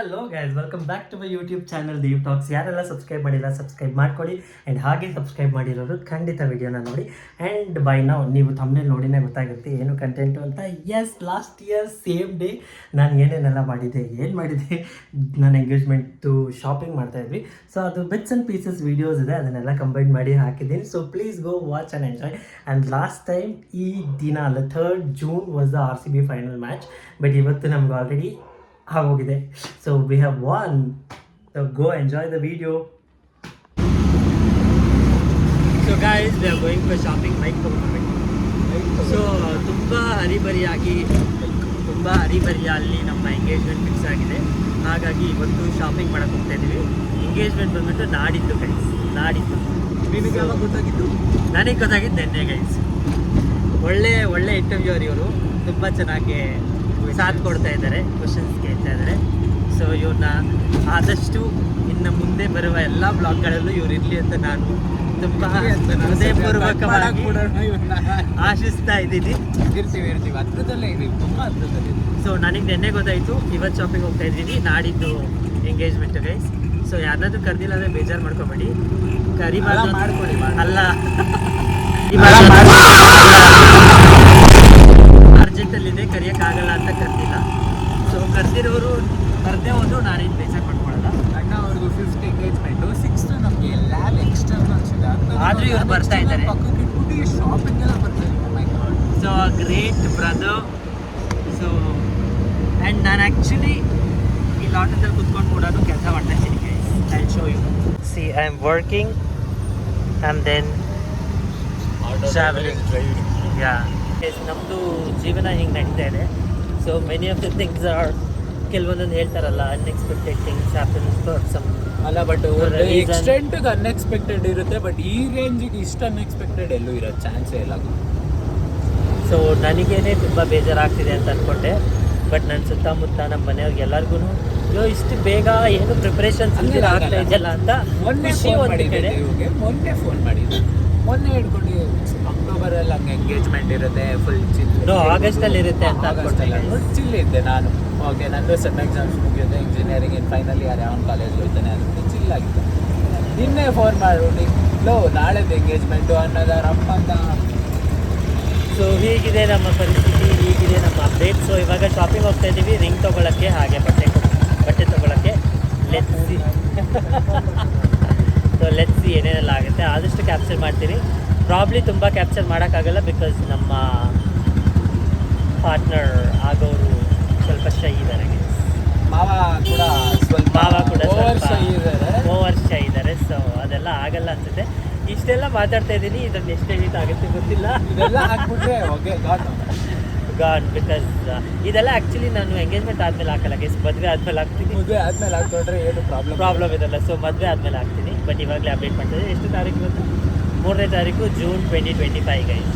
Hello guys, welcome back to my YouTube channel Deev talks. ಯಾರೆಲ್ಲ subscribe ಮಾಡಿಲ್ಲ subscribe ಮಾಡ್ಕೊಳ್ಳಿ. And ಹಾಗೆ ಸಬ್ಸ್ಕ್ರೈಬ್ ಮಾಡಿರೋರು ಖಂಡಿತ ವಿಡಿಯೋನ ನೋಡಿ. ಆ್ಯಂಡ್ ಬೈ ನಾವು ನೀವು ಥಂಬ್ನೇಲ್ ನೋಡಿನೇ ಗೊತ್ತಾಗುತ್ತೆ ಏನು ಕಂಟೆಂಟು ಅಂತ. Yes, last year same day ನಾನು ಏನೇನೆಲ್ಲ ಮಾಡಿದ್ದೆ, ನಾನು ಎಂಗೇಜ್ಮೆಂಟು ಶಾಪಿಂಗ್ ಮಾಡ್ತಾಯಿದ್ವಿ. ಸೊ ಅದು ಬಿಟ್ಸ್ ಆ್ಯಂಡ್ ಪೀಸಸ್ ವೀಡಿಯೋಸ್ ಇದೆ, ಅದನ್ನೆಲ್ಲ ಕಂಬೈನ್ ಮಾಡಿ ಹಾಕಿದ್ದೀನಿ. So please go watch and enjoy. And last time ಈ ದಿನ ಅಲ್ಲ, 3rd June was the RCB final match. But ಇವತ್ತು ನಮ್ಗೆ ಆಲ್ರೆಡಿ ಆಗೋಗಿದೆ. So we have won. So go enjoy the video. So guys, we are going for shopping. Bike ತೊಗೊಂಡ್ಬಿಟ್ಟು so ತುಂಬ ಹರಿಬರಿಯಾಗಿ ಅಲ್ಲಿ ನಮ್ಮ ಎಂಗೇಜ್ಮೆಂಟ್ ಫಿಕ್ಸ್ ಆಗಿದೆ. ಹಾಗಾಗಿ ಇವತ್ತು ಶಾಪಿಂಗ್ ಮಾಡೋಕ್ಕೆ ಹೋಗ್ತಾ ಇದ್ದೀವಿ. ಎಂಗೇಜ್ಮೆಂಟ್ ಬಂದ್ಬಿಟ್ಟು ನಾಡಿದ್ದು ಗೈಸ್, ನಾಡಿದ್ದು. ಗೊತ್ತಾಗಿದ್ದು ನನಗೆ ಗೊತ್ತಾಗಿದ್ದು ನೆನ್ನೆ ಗೈಸ್. ಒಳ್ಳೆ ಇಂಟರ್ವ್ಯೂರ್ ಇವರು, ತುಂಬ ಚೆನ್ನಾಗಿ ಸಾಥ್ ಕೊಡ್ತಾ ಇದ್ದಾರೆ, ಕ್ವಶನ್ಸ್ ಕೇಳ್ತಾ ಇದ್ದಾರೆ. ಸೊ ಇವ್ರನ್ನ ಆದಷ್ಟು ಇನ್ನು ಮುಂದೆ ಬರುವ ಎಲ್ಲ ಬ್ಲಾಗ್ಗಳಲ್ಲೂ ಇವ್ರು ಇರಲಿ ಅಂತ ನಾನು ತುಂಬ ಹೃದಯಪೂರ್ವಕವಾಗಿ ಆಶಿಸ್ತಾ ಇದ್ದೀನಿ. ಇರ್ತೀವಿ ಹತ್ರದಲ್ಲೇ ಇದೀವಿ, ತುಂಬ ಹತ್ರದಲ್ಲಿ. ಸೊ ನನಗೆ ನೆನ್ನೆ ಗೊತ್ತಾಯಿತು, ಇವತ್ತು ಶಾಪಿಂಗ್ ಹೋಗ್ತಾ ಇದ್ದೀನಿ, ನಾಡಿದ್ದು ಎಂಗೇಜ್ಮೆಂಟ್ ಗೈಸ್. ಸೊ ಯಾರಾದ್ರೂ ಕರೆದಿಲ್ಲ ಅಂದರೆ ಬೇಜಾರು ಮಾಡ್ಕೊಬೇಡಿ, ಕರಿಬಾರ್ದು ಮಾಡ್ಕೊಳ್ಳಿ. ಅಲ್ಲ ಅರ್ಜೆಂಟಲ್ಲಿದೆ, ಕರೆಯೋಕ್ಕಾಗಲ್ಲ ಅಂತ ಕರೆದಿಲ್ಲ. ಸೊ ಕರೆದಿರೋರು ಕರೆದೇ ಹೋದ್ರು ನಾನೇನು ಬೇಜಾರು ಮಾಡ್ಕೊಳ್ಳಲ್ಲ. ಅಣ್ಣ ಅವ್ರಿಗೂ 5th ಎಂಗೇಜ್ಮೆಂಟು, 6th ನಮಗೆ ಲ್ಯಾಬ್ ಎಕ್ಸ್ಟರ್ನಲ್ಸ್ ಇದೆ. ಆದರೂ ಇವ್ರು ಬರ್ತಾ ಇದ್ದಾರೆ, ಪಕ್ಕಕ್ಕೆ ಇಟ್ಬಿಟ್ಟು ಶಾಪಿಂಗ್ ಎಲ್ಲ ಬರ್ತಾರೆ. So great brother. So and ನಾನು ಆ್ಯಕ್ಚುಲಿ ಈ ಲಾಟದಲ್ಲಿ ಕುತ್ಕೊಂಡು ಕೂಡ ಕೆಲಸ ಮಾಡ್ತಾ ಇದ್ದೀನಿ guys. I show you. See, I am working and then traveling. Yeah, ನಮ್ಮದು ಜೀವನ ಹಿಂಗೆ ನಡೀತಾ ಇದೆ. So many of the things are, ಕೆಲವೊಂದೊಂದು ಹೇಳ್ತಾರಲ್ಲ, unexpected things happens for some. ಅಲ್ಲ, ಬಟ್ ಎಕ್ಸ್ಟೆಂಟಿಗೆ ಅನ್ಎಕ್ಸ್ಪೆಕ್ಟೆಡ್ ಇರುತ್ತೆ, ಬಟ್ ಈ ರೇಂಜಿಗೆ ಇಷ್ಟು ಅನ್ಎಕ್ಸ್ಪೆಕ್ಟೆಡ್ ಎಲ್ಲೂ ಇರೋ ಚಾನ್ಸೇ ಇಲ್ಲ. ಸೊ ನನಗೇನೆ ತುಂಬ ಬೇಜಾರಾಗ್ತಿದೆ ಅಂತ ಅಂದ್ಕೊಂಡೆ. ಬಟ್ ನನ್ನ ಸುತ್ತಮುತ್ತ ನಮ್ಮ ಮನೆಯವ್ರಿಗೆ ಎಲ್ಲರಿಗೂ ಇಷ್ಟು ಬೇಗ ಏನು ಪ್ರಿಪ್ರೇಷನ್ಸ್ ಆಗ್ತಾ ಇದೆಯಲ್ಲ ಅಂತ ಮೊನ್ನೆ ಫೋನ್ ಮಾಡಿದ್ದೆ. ಮೊನ್ನೆ ಹಿಡ್ಕೊಂಡು ಅಕ್ಟೋಬರಲ್ಲಿ ಹಂಗೆ ಎಂಗೇಜ್ಮೆಂಟ್ ಇರುತ್ತೆ, ಫುಲ್ ಚಿಲ್. ಆಗಸ್ಟಲ್ಲಿ ಇರುತ್ತೆ ಅಂತ ಚಿಲ್ ಇದ್ದೆ ನಾನು. ಓಕೆ, ನಂದು ಸೆಮ್ ಎಕ್ಸಾಮ್ಸ್ ಮುಗಿಯುತ್ತೆ, ಇಂಜಿನಿಯರಿಂಗ್ ಇನ್ ಫೈನಲ್ ಇಯರ್, ಯಾವ ಕಾಲೇಜ್ ಹೋಗ್ತಾನೆ ಅದಕ್ಕೆ ಚಿಲ್ ಆಗಿತ್ತು. ನಿನ್ನೆ ಫೋನ್ ಮಾಡ್ಬಿಟ್ಟು ನಾಳೆದು ಎಂಗೇಜ್ಮೆಂಟು ಅನ್ನೋದಾರಪ್ಪ ಅಂತ. ಸೊ ಹೀಗಿದೆ ನಮ್ಮ ಪರಿಸ್ಥಿತಿ, ಹೀಗಿದೆ ನಮ್ಮ ಅಪ್ಡೇಟ್. ಸೊ ಇವಾಗ ಶಾಪಿಂಗ್ ಹೋಗ್ತಾ ಇದ್ದೀವಿ, ರಿಂಗ್ ತೊಗೊಳಕ್ಕೆ, ಹಾಗೆ ಬಟ್ಟೆ ತೊಗೊಳಕ್ಕೆ. ಲೆಟ್ಸಿ ಸೊ ಲೆಟ್ಸಿ ಏನೇನೆಲ್ಲ ಆಗುತ್ತೆ ಆದಷ್ಟು ಕ್ಯಾಪ್ಚರ್ ಮಾಡ್ತೀನಿ. ಪ್ರಾಬ್ಲಿ ತುಂಬ ಕ್ಯಾಪ್ಚರ್ ಮಾಡೋಕ್ಕಾಗಲ್ಲ, ಬಿಕಾಸ್ ನಮ್ಮ ಪಾರ್ಟ್ನರ್ ಆಗೋರು ಸ್ವಲ್ಪ ಶೈ ಇದ್ದಾರೆ. ಮಾವ ಕೂಡ ಸ್ವಲ್ಪ ಓವರ್ ಶೈ ಇದ್ದಾರೆ. ಸೊ ಅದೆಲ್ಲ ಆಗಲ್ಲ ಅನ್ಸುತ್ತೆ. ಇಷ್ಟೆಲ್ಲ ಮಾತಾಡ್ತಾ ಇದ್ದೀನಿ, ಇದನ್ನು ಎಷ್ಟು ಎಡಿಟ್ ಆಗುತ್ತೆ ಗೊತ್ತಿಲ್ಲ. ಇದೆಲ್ಲ ಹಾಕ್ಬಿಟ್ರೆ ಓಕೆ ಗಾಡ್, ಬಿಕಾಸ್ ಇದೆಲ್ಲ ಆ್ಯಕ್ಚುಲಿ ನಾನು ಎಂಗೇಜ್ಮೆಂಟ್ ಆದಮೇಲೆ ಹಾಕಲ್ಲ ಗೈಸ್, ಮದುವೆ ಆದಮೇಲೆ ಹಾಕ್ತೀನಿ. ಮದುವೆ ಆದಮೇಲೆ ಹಾಕ್ಕೊಂಡ್ರೆ ಏನು ಪ್ರಾಬ್ಲಮ್ ಇದಲ್ಲ. ಸೊ ಮದುವೆ ಆದಮೇಲೆ ಹಾಕ್ತೀನಿ, ಬಟ್ ಇವಾಗಲೇ ಅಪ್ಡೇಟ್ ಮಾಡ್ತಾ ಇದ್ದೀನಿ. ಎಷ್ಟು ತಾರೀಕು ಇವತ್ತು? 3ನೇ ತಾರೀಕು June 2025 guys.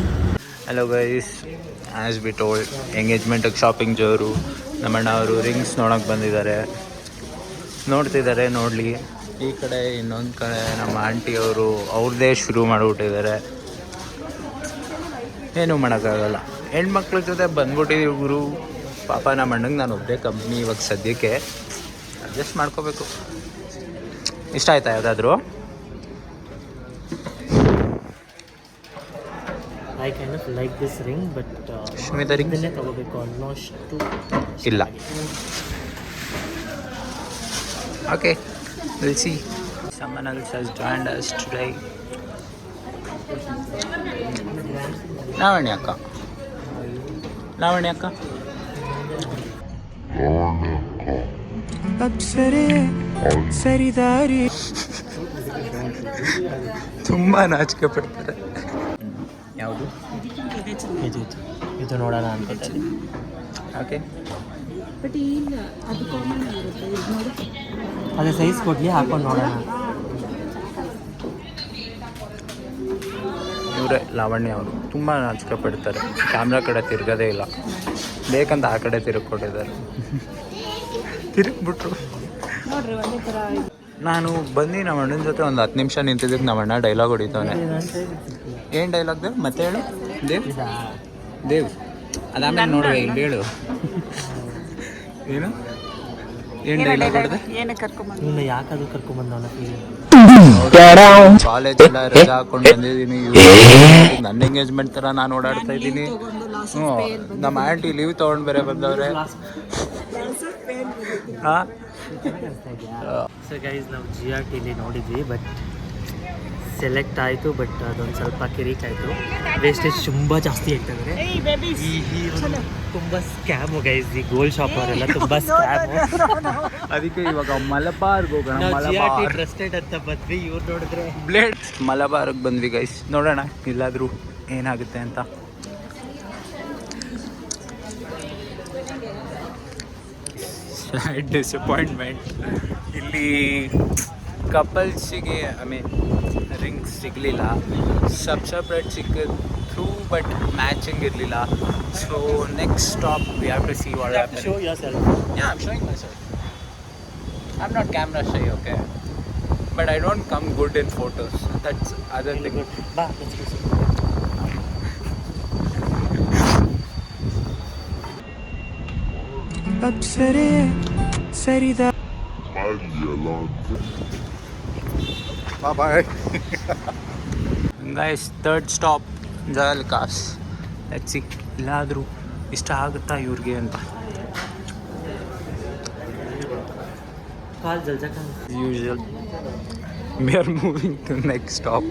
Hello guys, as be told, ಎಂಗೇಜ್ಮೆಂಟಿಗೆ ಶಾಪಿಂಗ್ ಜೋರು. ನಮ್ಮಣ್ಣ ಅವರು ರಿಂಗ್ಸ್ ನೋಡೋಕೆ ಬಂದಿದ್ದಾರೆ, ನೋಡ್ತಿದ್ದಾರೆ. ನೋಡಲಿ, ಈ ಕಡೆ ಇನ್ನೊಂದು ಕಡೆ ನಮ್ಮ ಆಂಟಿಯವರು ಅವ್ರದ್ದೇ ಶುರು ಮಾಡಿಬಿಟ್ಟಿದ್ದಾರೆ. ಏನೂ ಮಾಡೋಕ್ಕಾಗಲ್ಲ, ಹೆಣ್ಮಕ್ಳ ಜೊತೆ ಬಂದ್ಬಿಟ್ಟಿದ್ದೀವಿ ಗುರು. ಪಾಪ ನಮ್ಮ ಅಣ್ಣಂಗೆ ನಾನು ಒಬ್ಬೇ ಕಂಪ್ನಿ ಇವಾಗ ಸದ್ಯಕ್ಕೆ ಅಡ್ಜಸ್ಟ್ ಮಾಡ್ಕೋಬೇಕು. ಇಷ್ಟ ಆಯ್ತಾ ಯಾವುದಾದ್ರೂ? I kind of like this ring, but Shmita ring ಇದನ್ನೇ ತಗೋಬೇಕು ಅನ್ನೋಷ್ಟು ಇಲ್ಲ. Okay, will see. Someone else has joined us today. Lavanya ಅಕ್ಕ ಸರಿದಾರಿ. ತುಂಬ ನಾಚಿಕೆ ಪಡ್ತಾರೆ. ಯಾವುದು ಇದು ನೋಡೋಣ ಅನ್ಕೋತೀನಿ. ಓಕೆ, ಅದೇ ಸೈಜ್ ಕೊಡಲಿ, ಹಾಕೊಂಡು ನೋಡೋಣ. ಇವರೇ ಲಾವಣ್ಯ ಅವರು ತುಂಬ ನಾಚಿಕೆ ಪಡ್ತಾರೆ, ಕ್ಯಾಮ್ರಾ ಕಡೆ ತಿರ್ಗೋದೇ ಇಲ್ಲ. ಬೇಕಂತ ಆ ಕಡೆ ತಿರುಗಿಕೊಟ್ಟಿದ್ದಾರೆ, ತಿರುಗಿಬಿಟ್ರು. ನಾನು ಬಂದು ನಮ್ಮ ಅಣ್ಣನ ಜೊತೆ ಒಂದು 10 ನಿಮಿಷ ನಿಂತಿದ್ದಕ್ಕೆ ನಮ್ಮ ಅಣ್ಣ ಡೈಲಾಗ್ ಹೊಡಿತಾನೆ. ಏನು ಡೈಲಾಗ್ ದೇವ್? ಮತ್ತೆ ಹೇಳು ದೇವ್. ಅದಾದ್ಮೇಲೆ ನೋಡುವೆ, ಇಲ್ಲಿ ಹೇಳು. ಏನು ಏನು ಡೈಲಾಗ್ ಹೊಡೆದೆ? ಏನಕ್ಕೆ ಕರ್ಕೊಂಬಂದು ಇವನ್ನ ಯಾಕಾದ್ರೂ ಕರ್ಕೊಂಬಂದವನ ಕಾಲೇಜ್ ಎಲ್ಲ ರಜಾ ಹಾಕೊಂಡು ಬಂದಿದ್ದೀನಿ. ನನ್ನ ಎಂಗೇಜ್ಮೆಂಟ್ ಥರ ನಾನು ಓಡಾಡ್ತಾ ಇದ್ದೀನಿ. ಹ್ಞೂ, ನಮ್ಮ ಆಂಟಿ ಲೀವ್ ತೊಗೊಂಡು ಬೇರೆ ಬಂದವ್ರೆ. ಹಾಂ, ಸೊ ಗೈಸ್ ನಾವು GRTಲಿ ನೋಡಿದ್ವಿ, ಬಟ್ ಸೆಲೆಕ್ಟ್ ಆಯಿತು. ಬಟ್ ಅದೊಂದು ಸ್ವಲ್ಪ ಕಿರಿಕ್ ಆಯಿತು. ವೇಸ್ಟೇಜ್ ತುಂಬ ಜಾಸ್ತಿ ಆಗ್ತಾಯಿದ್ದಾರೆ. ತುಂಬ ಸ್ಕ್ಯಾಮು ಗೈಸ್, ಈ ಗೋಲ್ಡ್ ಶಾಪ್ ಅವರೆಲ್ಲ ತುಂಬ ಸ್ಕ್ಯಾಮು. ಅದಕ್ಕೆ ಇವಾಗ ಮಲಬಾರ್ಗೆ ಹೋಗೋಣ. GRT ಟ್ರಸ್ಟೆಡ್ ಅಂತ ಬಂದ್ವಿ. ಇವ್ರು ನೋಡಿದ್ರೆ ಬ್ಲೇಡ್ ಮಲಬಾರ್ಗೆ ಬಂದ್ವಿ ಗೈಸ್. ನೋಡೋಣ ಇಲ್ಲಾದರೂ ಏನಾಗುತ್ತೆ ಅಂತ. ಡಿಸಪಾಯಿಂಟ್ಮೆಂಟ್. ಇಲ್ಲಿ ಕಪಲ್ಸಿಗೆ ರಿಂಗ್ಸ್ ಸಿಗಲಿಲ್ಲ. ಸಪ್ರೇಟ್ ಸಿಕ್ಕಿದ್ರು, ಬಟ್ ಮ್ಯಾಚಿಂಗ್ ಇರಲಿಲ್ಲ. So next stop we have to see what happen. Show yourself. Yeah, I'm showing myself. I'm not camera shy, okay? But I don't come good in photos. That's other thing. ಬಾ, let's go. ಅಪ್ಸರೆ ಸರಿದಾ. Bye. Guys, third stop ಜಲಕಾಸ್. Let's see ಇಲ್ಲಾದರೂ ಇಷ್ಟ ಆಗುತ್ತಾ ಇವ್ರಿಗೆ ಅಂತ. ಕಾಲ್ ಜಲ್ಜಕ. Usual. We are moving to next stop.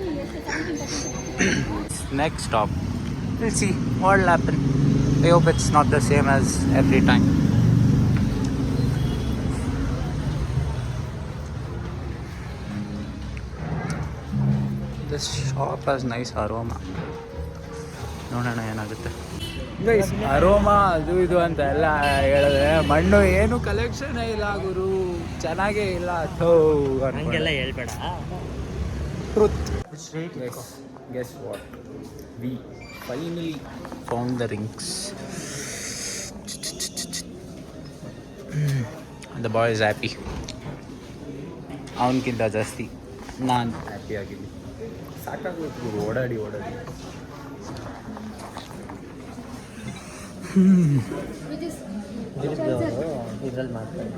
Next stop. We'll see what will happen. I hope it's not the same as every time. This shop has nice aroma. ನೋಡೋಣ ಏನಾಗುತ್ತೆ. Guys, aroma ಅದು ಇದು ಅಂತ ಎಲ್ಲ ಹೇಳಿದ್ರೆ ಮಣ್ಣು ಏನು ಕಲೆಕ್ಷನೇ ಇಲ್ಲ ಗುರು, ಚೆನ್ನಾಗೇ ಇಲ್ಲ. ಹಂಗೆಲ್ಲ ಹೇಳ್ಬೇಡ. Truth. Guess what, we finally found the rings. The boy is happy. ಅವನಕ್ಕಿಂತ ಜಾಸ್ತಿ ನಾನು ಹ್ಯಾಪಿ ಆಗಿದ್ದೀನಿ. ಸಾಕಾಗೋದು ಗುರು, ಓಡಾಡಿ ಇದ್ರಲ್ಲಿ ಮಾಡ್ತಾರೆ.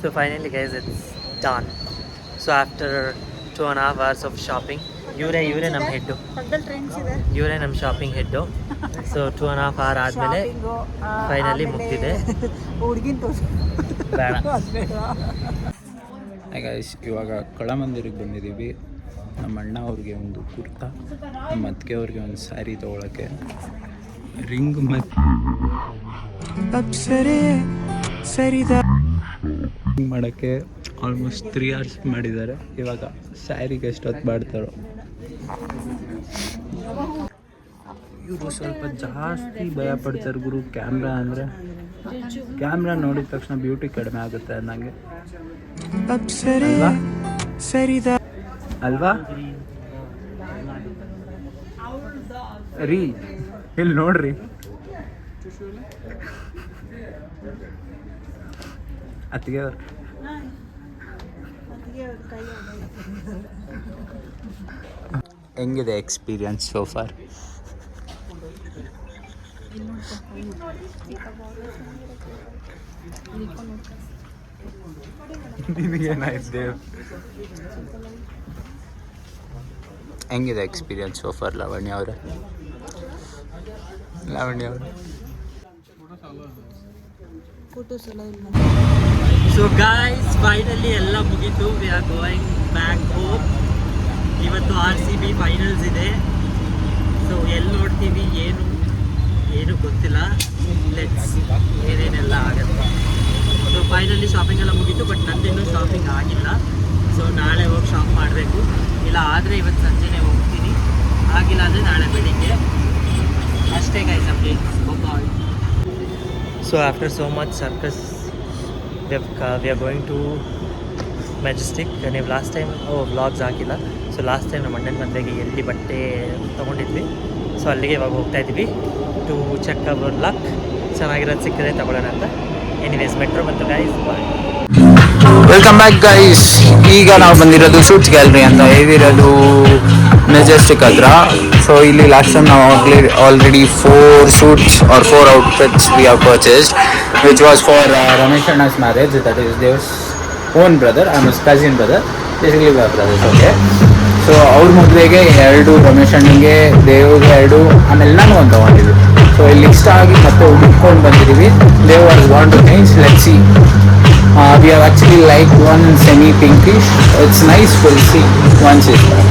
So finally guys, it's done. So after 2.5 hours of shopping, ಇವರೇ ನಮ್ಮ ಹೆಡ್ಡು, ಪಕ್ಕದಲ್ಲಿ ಟ್ರೆಂಡ್ಸ್ ಇದೆ. ಇವರೇ ನಮ್ಮ ಶಾಪಿಂಗ್ ಹೆಡ್ಡು. ಸೊ 2.5 hour ಆದಮೇಲೆ ಫೈನಲಿ ಮುಗ್ದಿದೆ. ಹುಡುಗಿನ ತೋರಿಸಿ ಬೇಡ. ಗೈಸ್, ಇವಾಗ ಕಳಮಂದಿರಿಗೆ ಬಂದಿದ್ದೀವಿ. ನಮ್ಮ ಅಣ್ಣ ಅವ್ರಿಗೆ ಒಂದು ಕುರ್ತಾ, ನಮ್ಮ ಅತ್ತಿಗೆ ಅವ್ರಿಗೆ ಒಂದು ಸ್ಯಾರಿ ತೊಗೊಳಕ್ಕೆ, ರಿಂಗ್ ಮತ್ತು ಅಪ್ಸರೆ ಸರಿದಾ ಮಾಡೋಕ್ಕೆ ಆಲ್ಮೋಸ್ಟ್ 3 hours ಮಾಡಿದ್ದಾರೆ. ಇವಾಗ ಸ್ಯಾರಿಗೆ ಎಷ್ಟೊತ್ತು ಮಾಡ್ತಾರೋ. ಇವರು ಸ್ವಲ್ಪ ಜಾಸ್ತಿ ಭಯ ಪಡ್ತಾರೆ ಗುರು ಕ್ಯಾಮ್ರಾ ಅಂದರೆ. ಕ್ಯಾಮ್ರಾ ನೋಡಿದ ತಕ್ಷಣ ಬ್ಯೂಟಿ ಕಡಿಮೆ ಆಗುತ್ತೆ ಅನ್ನಂಗೆ. ಅಪ್ಸರೆ ಸರಿದಾ ಅಲ್ವಾ ರೀ? ಇಲ್ಲಿ ನೋಡ್ರಿ, ಅತ್ತಿಗೆ ಹೆಂಗಿದೆ ಎಕ್ಸ್ಪೀರಿಯನ್ಸ್ ಸೋ ಫಾರ್? ನಿನಗೇನಾಯ್ತು? ಹೆಂಗಿದೆ ಎಕ್ಸ್ಪೀರಿಯನ್ಸ್ ಸೋ ಫಾರ್ ಲಾವಣ್ಯ ಅವರೇ? ಫೋಟೋಸ್ ಎಲ್ಲ ಇಲ್ಲ. ಸೊ ಗಾಯ್ಸ್, ಫೈನಲಿ ಎಲ್ಲ ಮುಗೀತು. V are going back home. ಇವತ್ತು RCB ಫೈನಲ್ಸ್ ಇದೆ. ಸೊ ಎಲ್ಲಿ ನೋಡ್ತೀವಿ ಏನು ಗೊತ್ತಿಲ್ಲ. ಲೆಟ್ಸ್ ಏನೇನೆಲ್ಲ ಆಗುತ್ತೆ. ಸೊ ಫೈನಲಿ ಶಾಪಿಂಗ್ ಎಲ್ಲ ಮುಗೀತು, ಬಟ್ ನಂದಿನ್ನೂ ಶಾಪಿಂಗ್ ಆಗಿಲ್ಲ. ಸೊ ನಾಳೆ ಹೋಗಿ ಶಾಪ್ ಮಾಡಬೇಕು. ಇಲ್ಲ ಆದರೆ ಇವತ್ತು ಸಂಜೆನೇ ಹೋಗ್ತೀನಿ, ಆಗಿಲ್ಲ ಅಂದರೆ ನಾಳೆ ಬೆಳಿಗ್ಗೆ ಅಷ್ಟೇ guys. Update. So after so much circus we are going to Majestic. ನೀವು ಲಾಸ್ಟ್ ಟೈಮ್ ವ್ಲಾಗ್ಸ್ ಹಾಕಿಲ್ಲ. ಸೊ ಲಾಸ್ಟ್ ಟೈಮ್ ನಮ್ಮ ಅಣ್ಣನ ಮದುವೆಗೆ ಎಲ್ಲಿ ಬಟ್ಟೆ ತೊಗೊಂಡಿದ್ವಿ. ಸೊ ಅಲ್ಲಿಗೆ ಇವಾಗ ಹೋಗ್ತಾ ಇದ್ವಿ ಟು ಚೆಕ್ ಅವರ್ ಲಕ್. ಚೆನ್ನಾಗಿರೋದು ಸಿಕ್ಕಿದ್ರೆ ತಗೊಳ್ಳೋಣ ಅಂತ. ಎನಿವೇಸ್, ಮೆಟ್ರೋ ಬಂತು guys. Bye. Welcome back guys. ಈಗ ನಾವು ಬಂದಿರೋದು ಶೂಟ್ಸ್ ಗ್ಯಾಲರಿ ಅಂತ. ಇದಿರೋದು ಮೆಜೆಸ್ಟಿಕ್ ಹತ್ರ. ಸೊ ಇಲ್ಲಿ ಲಾಸ್ಟ್ ಟೈಮ್ ನಾವು already 4 suits or 4 outfits we have purchased, which was for Ramesh Anna's marriage. That is Dev's own brother. I'm his cousin brother. Basically we are brothers, okay. So ಅವ್ರ ಮದುವೆಗೆ 2, ರಮೇಶ್ ಅಣ್ಣಂಗೆ, ದೇವ್ಗೆ 2, ಆಮೇಲೆ ನಾನು ಒಂದು ತೊಗೊಂಡಿದ್ವಿ. So ಇಲ್ಲಿ ಇಷ್ಟ ಆಗಿ ಮತ್ತೆ ಹುಡುಕೊಂಡು ಬಂದಿದ್ದೀವಿ. Dev was want to change, let's see. We have actually liked one semi pinkish. It's nice, we'll see once it's done.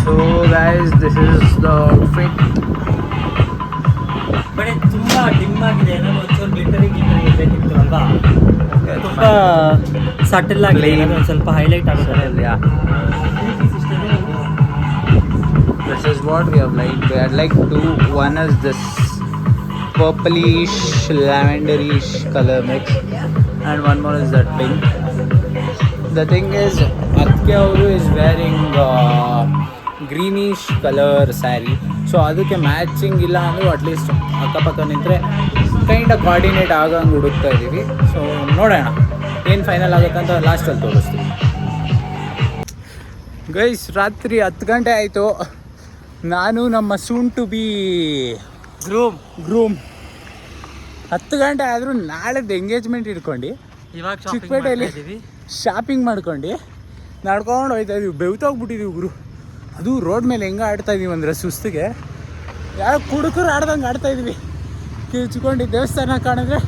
So guys, this is the outfit. But ಇದು ತುಂಬ ಡಿಮ್ ಆಗಿದೆ, ಏನಾದ್ರು ಒಂಚೂರು ಗ್ಲಿಟರಿ ಇರಬೇಕಿತ್ತು ಅಲ್ವಾ? ತುಂಬ ಸಟಲ್ ಆಗಿದೆ, ಏನಾದ್ರು ಒಂದು ಸ್ವಲ್ಪ ಹೈಲೈಟ್ ಆಗುತ್ತೆ. This is what we have liked. We had like 2. One is this purplish lavenderish color mix, and one more is that pink. The thing is, Atke ಅವರು is wearing greenish color saree, so ಅದಕ್ಕೆ matching ಇಲ್ಲ ಅಂದರೂ at least ಅಕ್ಕಪಕ್ಕ ನಿಂತರೆ kind coordinate ಆಗಂಗೆ ಹುಡುಕ್ತಾ ಇದ್ದೀವಿ. So ನೋಡೋಣ ಏನು ಫೈನಲ್ ಆಗುತ್ತೆ ಅಂತ ಲಾಸ್ಟಲ್ಲಿ ತೋರಿಸ್ತೀವಿ. ಗೈಸ್, ರಾತ್ರಿ 10 ಗಂಟೆ ಆಯಿತು. ನಾನು ನಮ್ಮ ಸೂನ್ ಟು ಬಿ ಗ್ರೂಮ್ 10 ಗಂಟೆ ಆದರೂ ನಾಳೆದು ಎಂಗೇಜ್ಮೆಂಟ್ ಇಟ್ಕೊಂಡು ಇವಾಗ ಚಿಕ್ಕಪೇಟೆಯಲ್ಲಿ ಶಾಪಿಂಗ್ ಮಾಡ್ಕೊಂಡು ನಡ್ಕೊಂಡು ಹೋಗ್ತಾ ಇದೀವಿ. ಬೆವ್ತೋಗ್ಬಿಟ್ಟಿದ್ದೀವಿ ಗುರು. ಅದು ರೋಡ್ ಮೇಲೆ ಹೆಂಗೆ ಆಡ್ತಾ ಇದೀವಿ ಅಂದರೆ ಸುಸ್ತಿಗೆ ಯಾರೋ ಕುಡುಕರು ಆಡ್ದಂಗೆ ಆಡ್ತಾ ಇದೀವಿ. ಕಿರ್ಚ್ಕೊಂಡು ದೇವಸ್ಥಾನ ಕಾಣಿದ್ರೆ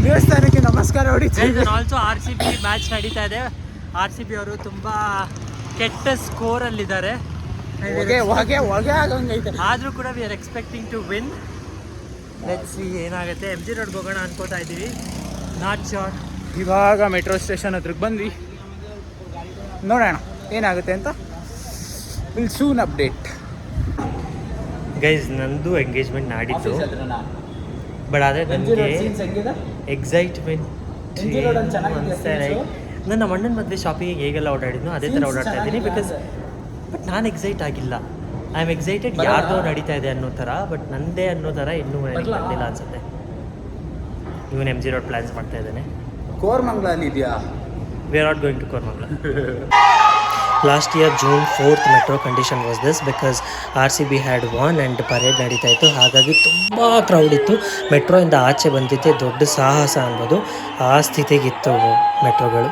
ದೇವಸ್ಥಾನಕ್ಕೆ ನಮಸ್ಕಾರ ಹೊಡಿತೀವಿ. ಆಲ್ಸೋ RCB ಮ್ಯಾಚ್ ನಡೀತಾ ಇದೆ. RCB ಅವರು ತುಂಬ ಕೆಟ್ಟ ಸ್ಕೋರಲ್ಲಿದ್ದಾರೆ. ಹೊಗೆ ಆಗಂಗೈತೆ. ಆದರೂ ಕೂಡ we are expecting to win. Let's see ಏನಾಗುತ್ತೆ. MG ರೋಡ್ಗೆ ಹೋಗೋಣ ಅನ್ಕೋತಾ ಇದ್ದೀವಿ. Not sure. ಇವಾಗ ಮೆಟ್ರೋ ಸ್ಟೇಷನ್ ಹತ್ರಕ್ಕೆ ಬಂದ್ವಿ. ನೋಡೋಣ ಏನಾಗುತ್ತೆ ಅಂತ. Will soon update. ಗೈಸ್, ನಂದು ಎಂಗೇಜ್ಮೆಂಟ್ ನಾಡಿದ್ದು, ಬಟ್ ಅದೇ ನನಗೆ ಎಕ್ಸೈಟ್ಮೆಂಟ್. ನಾನು ನಮ್ಮ ಅಣ್ಣನ ಮದುವೆ ಶಾಪಿಂಗಿಗೆ ಹೇಗೆಲ್ಲ ಓಡಾಡಿದ್ನೋ ಅದೇ ಥರ ಓಡಾಡ್ತಾ ಇದ್ದೀನಿ. ಬಟ್ ನಾನು ಎಕ್ಸೈಟ್ ಆಗಿಲ್ಲ. ಐ ಆಮ್ ಎಕ್ಸೈಟೆಡ್ ಯಾರ್ದೋ ನಡೀತಾ ಇದೆ ಅನ್ನೋ ಥರ, ಬಟ್ ನಂದೇ ಅನ್ನೋ ಥರ ಇನ್ನೂ ನನಗೆ ಬಂದಿಲ್ಲ ಅನ್ಸುತ್ತೆ. ಇವನು MG ರೋಡ್ ಪ್ಲ್ಯಾನ್ಸ್ ಮಾಡ್ತಾ ಇದ್ದಾನೆ. ಕೋರಮಂಗ್ಲಲ್ಲಿ ಇದೆಯಾ? We are not going to Koramangala. Last year June 4th metro condition was this because RCB had won and parade ನಡೀತಾ ಇತ್ತು. ಹಾಗಾಗಿ ತುಂಬ ಕ್ರೌಡ್ ಇತ್ತು. ಮೆಟ್ರೋಯಿಂದ ಆಚೆ ಬಂದಿದ್ದೆ ದೊಡ್ಡ ಸಾಹಸ ಅನ್ಬೋದು. ಆ ಸ್ಥಿತಿಗಿತ್ತು ಮೆಟ್ರೋಗಳು.